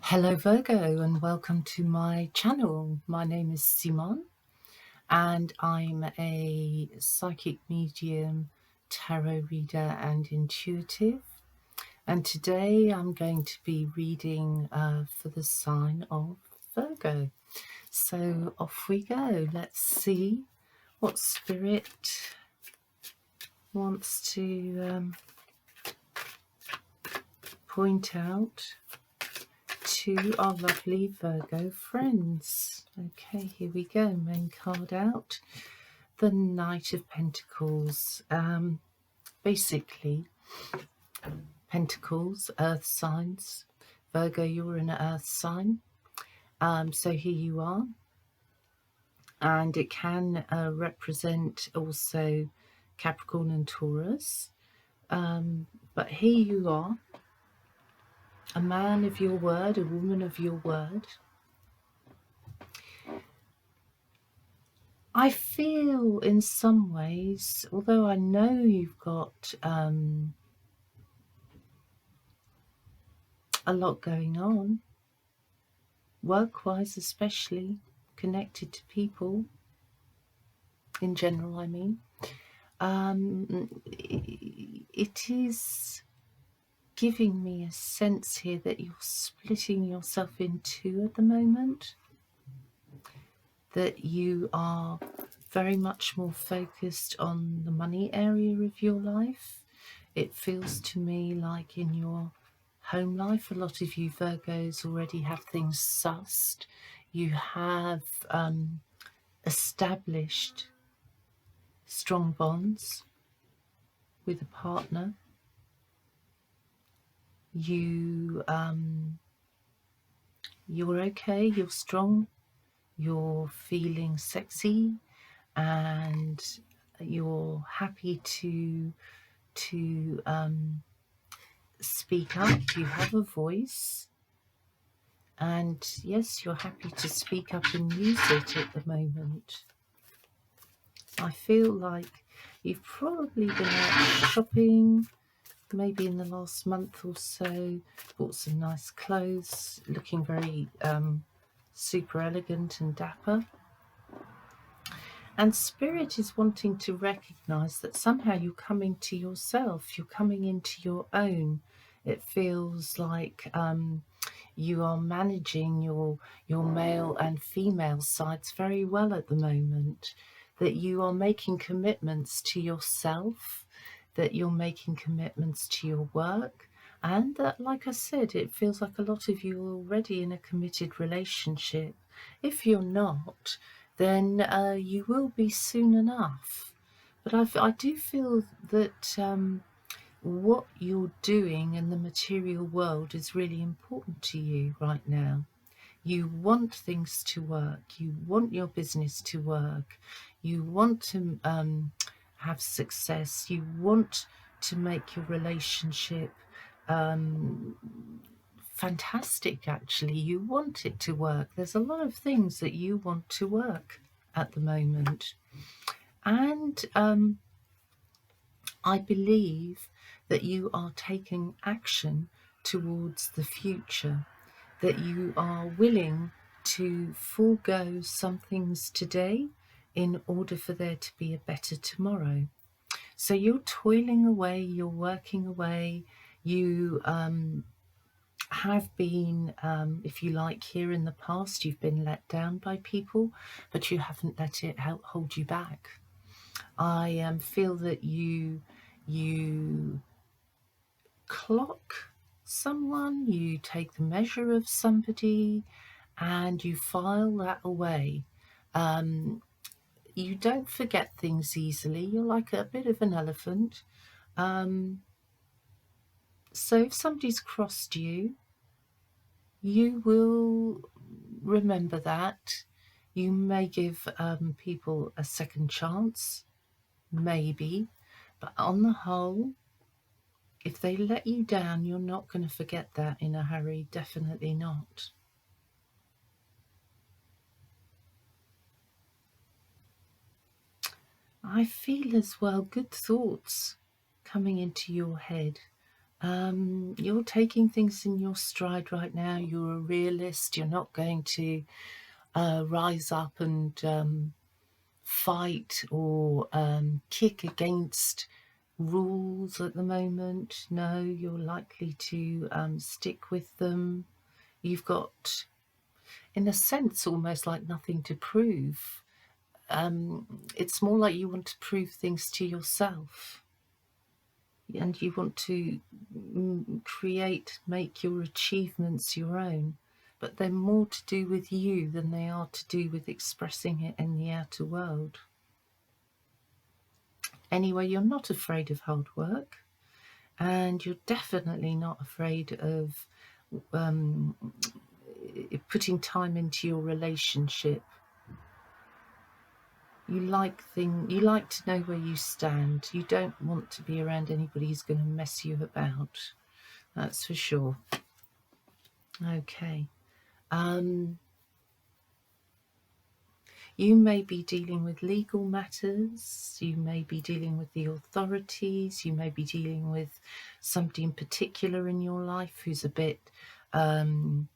Hello Virgo, and welcome to my channel. My name is Simon and I'm a psychic medium, tarot reader and intuitive, and today I'm going to be reading for the sign of Virgo. So off we go. Let's see what Spirit wants to point out to our lovely Virgo friends. Okay, here we go. Main card out, the Knight of Pentacles. Basically, Pentacles, earth signs. Virgo, you're an earth sign. So here you are. And it can represent also Capricorn and Taurus. But here you are, a man of your word, a woman of your word. I feel in some ways, although I know you've got a lot going on, work-wise especially, connected to people, in general I mean, it is giving me a sense here that you're splitting yourself in two at the moment, that you are very much more focused on the money area of your life. It feels to me like in your home life, a lot of you Virgos already have things sussed. You have established strong bonds with a partner. You're okay, you're strong, you're feeling sexy, and you're happy to speak up. You have a voice, and yes, you're happy to speak up and use it at the moment. I feel like you've probably been out shopping, maybe in the last month or so, bought some nice clothes, looking very super elegant and dapper. And Spirit is wanting to recognize that somehow you're coming to yourself, you're coming into your own. It feels like you are managing your male and female sides very well at the moment, that you are making commitments to yourself, that you're making commitments to your work, and that, like I said, it feels like a lot of you are already in a committed relationship. If you're not, then you will be soon enough. But I do feel that what you're doing in the material world is really important to you right now. You want things to work, you want your business to work, you want to have success, you want to make your relationship fantastic. Actually, you want it to work. There's a lot of things that you want to work at the moment, and I believe that you are taking action towards the future, that you are willing to forego some things today in order for there to be a better tomorrow. So you're toiling away, you're working away, you have been, if you like, here in the past, you've been let down by people, but you haven't let it hold you back. I feel that you clock someone, you take the measure of somebody, and you file that away. You don't forget things easily. You're like a bit of an elephant. So if somebody's crossed you, you will remember that. You may give people a second chance, maybe, but on the whole, if they let you down, you're not going to forget that in a hurry. Definitely not. I feel as well good thoughts coming into your head. You're taking things in your stride right now. You're a realist. You're not going to rise up and fight or kick against rules at the moment. No, you're likely to stick with them. You've got, in a sense, almost like nothing to prove. It's more like you want to prove things to yourself, and you want to make your achievements your own, but they're more to do with you than they are to do with expressing it in the outer world. Anyway, you're not afraid of hard work, and you're definitely not afraid of putting time into your relationship. You like to know where you stand. You don't want to be around anybody who's going to mess you about. That's for sure. Okay. You may be dealing with legal matters. You may be dealing with the authorities. You may be dealing with somebody in particular in your life who's a bit in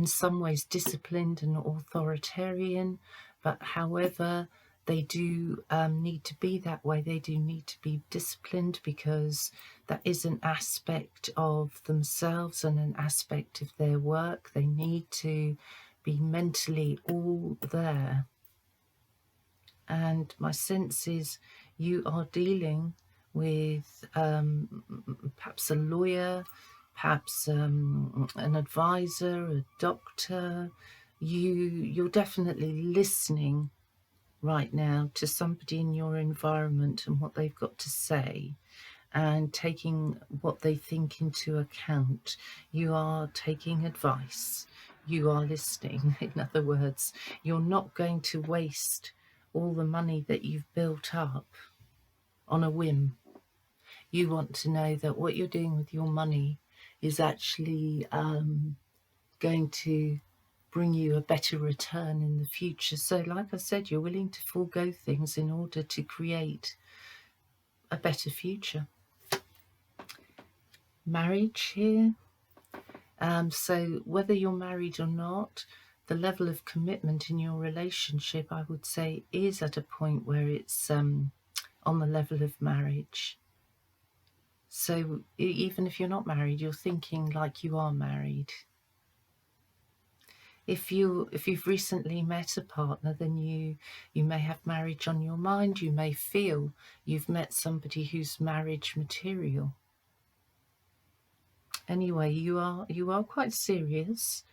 some ways disciplined and authoritarian, but however they do need to be that way. They do need to be disciplined because that is an aspect of themselves and an aspect of their work. They need to be mentally all there. And my sense is you are dealing with perhaps a lawyer, perhaps an advisor, a doctor. You're definitely listening right now to somebody in your environment and what they've got to say, and taking what they think into account. You are taking advice. You are listening. In other words, you're not going to waste all the money that you've built up on a whim. You want to know that what you're doing with your money is actually going to bring you a better return in the future. So like I said, you're willing to forego things in order to create a better future. Marriage here. So whether you're married or not, the level of commitment in your relationship, I would say, is at a point where it's on the level of marriage. So even if you're not married, you're thinking like you are married. If you've recently met a partner, then you may have marriage on your mind. You may feel you've met somebody who's marriage material. Anyway, you are quite serious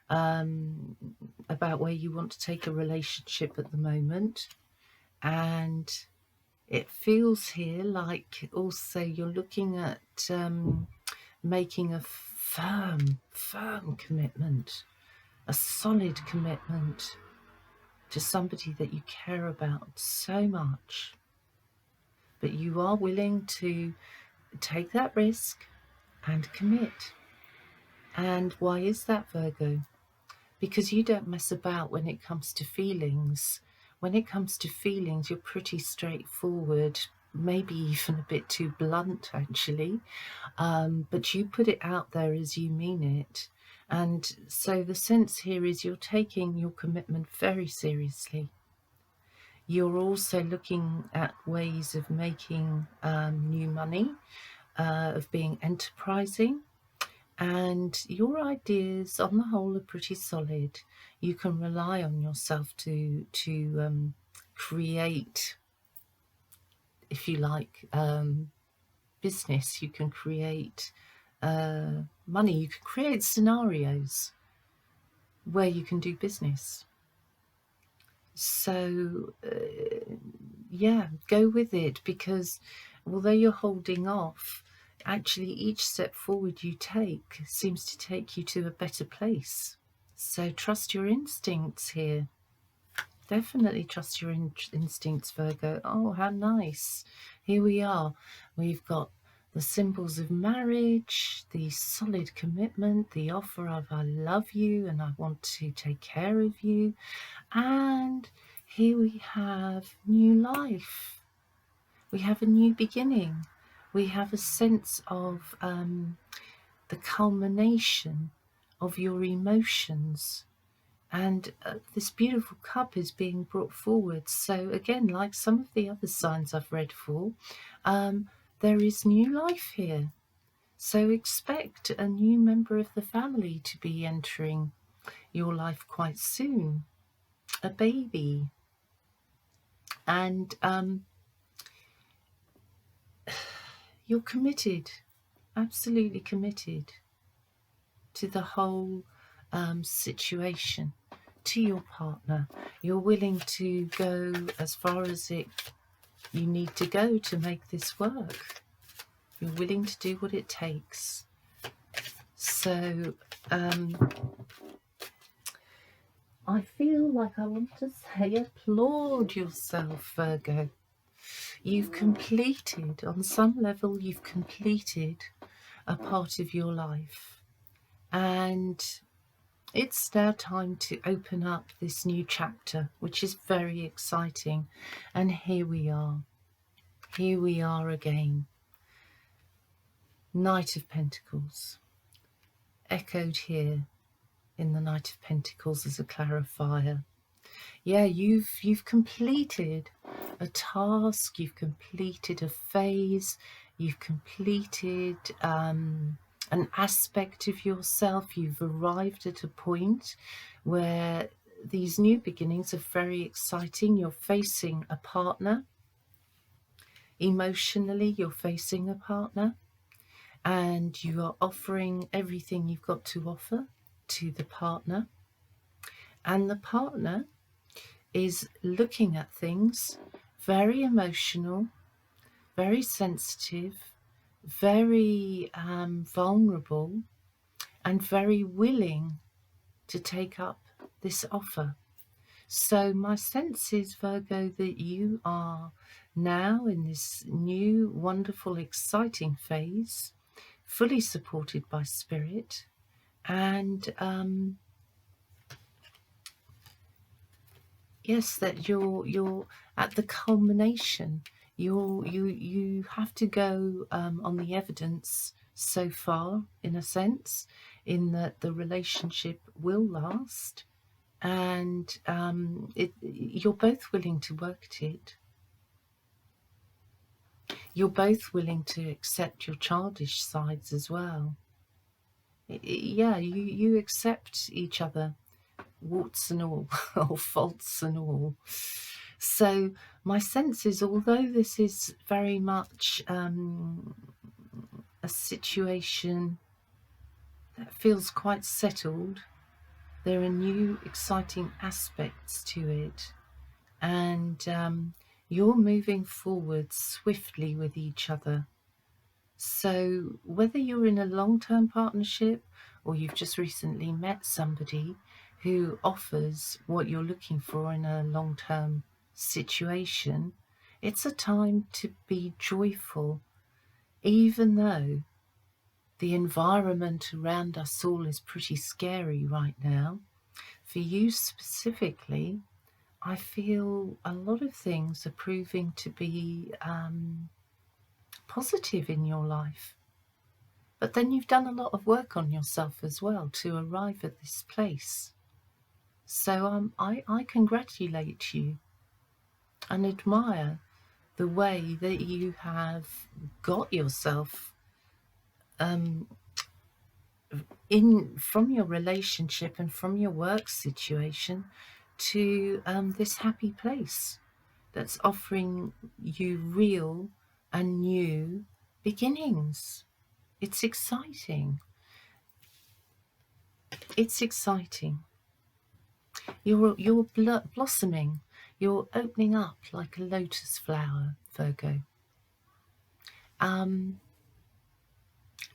about where you want to take a relationship at the moment, and it feels here like also you're looking at making a firm commitment, a solid commitment to somebody that you care about so much, but you are willing to take that risk and commit. And why is that, Virgo? Because you don't mess about when it comes to feelings. When it comes to feelings, you're pretty straightforward, maybe even a bit too blunt, actually. But you put it out there as you mean it. And so the sense here is you're taking your commitment very seriously. You're also looking at ways of making new money, of being enterprising. And your ideas on the whole are pretty solid. You can rely on yourself to create, if you like, business. You can create money. You can create scenarios where you can do business. So yeah, go with it, because although you're holding off, actually each step forward you take seems to take you to a better place. So trust your instincts here. Definitely trust your instincts, Virgo. Oh, how nice. Here we are. We've got the symbols of marriage, the solid commitment, the offer of I love you and I want to take care of you. And here we have new life. We have a new beginning. we have a sense of the culmination of your emotions, and this beautiful cup is being brought forward. So again, like some of the other signs I've read for, there is new life here. So expect a new member of the family to be entering your life quite soon, a baby. And you're committed, absolutely committed to the whole situation, to your partner. You're willing to go as far as you need to go to make this work. You're willing to do what it takes. So I feel like I want to say, applaud yourself, Virgo. You've completed, on some level, you've completed a part of your life. And it's now time to open up this new chapter, which is very exciting. And here we are. Here we are again. Knight of Pentacles. Echoed here in the Knight of Pentacles as a clarifier. Yeah, you've completed a task, you've completed a phase, you've completed an aspect of yourself. You've arrived at a point where these new beginnings are very exciting. You're facing a partner. Emotionally, you're facing a partner, and you are offering everything you've got to offer to the partner. And the partner is looking at things very emotional, very sensitive, very vulnerable, and very willing to take up this offer. So my sense is, Virgo, that you are now in this new, wonderful, exciting phase, fully supported by Spirit, and yes, that you're at the culmination. You have to go on the evidence so far, in a sense, in that the relationship will last, and you're both willing to work at it. You're both willing to accept your childish sides as well. Yeah, you accept each other, warts and all, or faults and all. So my sense is, although this is very much a situation that feels quite settled, there are new exciting aspects to it, and you're moving forward swiftly with each other. So whether you're in a long-term partnership or you've just recently met somebody who offers what you're looking for in a long-term situation, it's a time to be joyful, even though the environment around us all is pretty scary right now. For you specifically, I feel a lot of things are proving to be positive in your life. But then you've done a lot of work on yourself as well to arrive at this place. So I congratulate you and admire the way that you have got yourself from your relationship and from your work situation to this happy place that's offering you real and new beginnings. It's exciting. It's exciting. You're blossoming. You're opening up like a lotus flower, Virgo.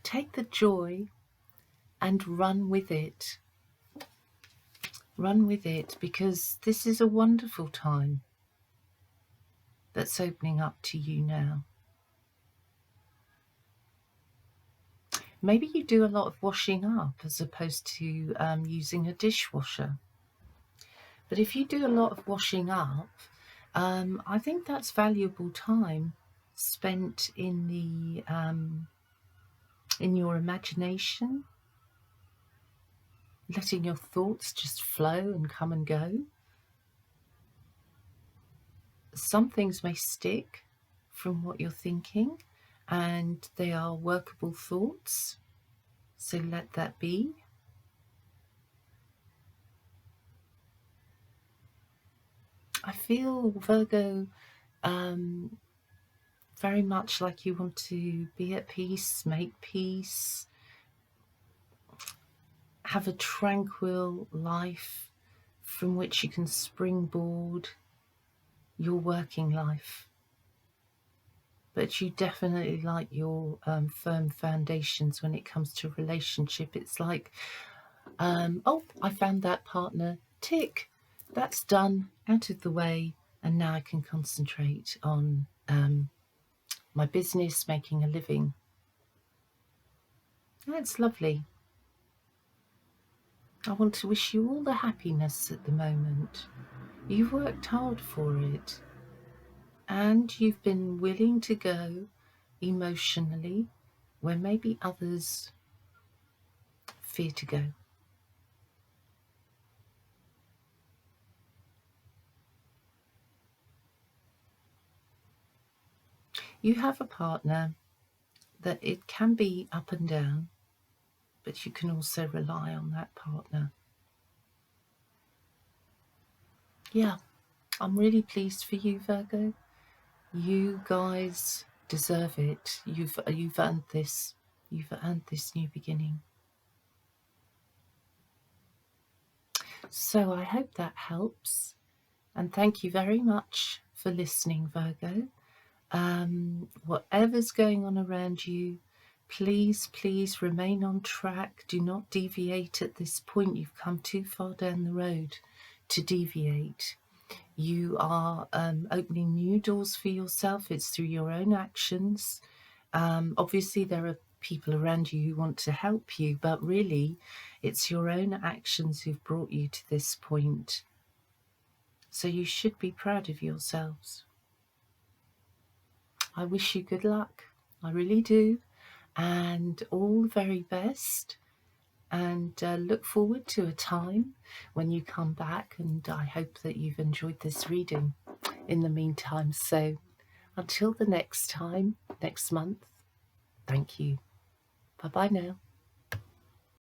Take the joy and run with it. Run with it, because this is a wonderful time that's opening up to you now. Maybe you do a lot of washing up as opposed to using a dishwasher. But if you do a lot of washing up, I think that's valuable time spent in your imagination, letting your thoughts just flow and come and go. Some things may stick from what you're thinking, and they are workable thoughts, so let that be. I feel, Virgo, very much like you want to be at peace, make peace, have a tranquil life from which you can springboard your working life. But you definitely like your firm foundations when it comes to relationship. It's like, oh, I found that partner, tick, that's done, out of the way, and now I can concentrate on my business, making a living. That's lovely. I want to wish you all the happiness at the moment. You've worked hard for it, and you've been willing to go emotionally where maybe others fear to go. You have a partner that it can be up and down, but you can also rely on that partner. Yeah, I'm really pleased for you, Virgo. You guys deserve it. You've earned this. You've earned this new beginning. So I hope that helps, and thank you very much for listening, Virgo. Whatever's going on around you, please remain on track. Do not deviate at this point. You've come too far down the road to deviate. You are opening new doors for yourself. It's through your own actions. Obviously, there are people around you who want to help you, but really, it's your own actions who've brought you to this point. So you should be proud of yourselves. I wish you good luck. I really do. And all the very best. And look forward to a time when you come back. And I hope that you've enjoyed this reading in the meantime. So until the next time, next month, thank you. Bye-bye now.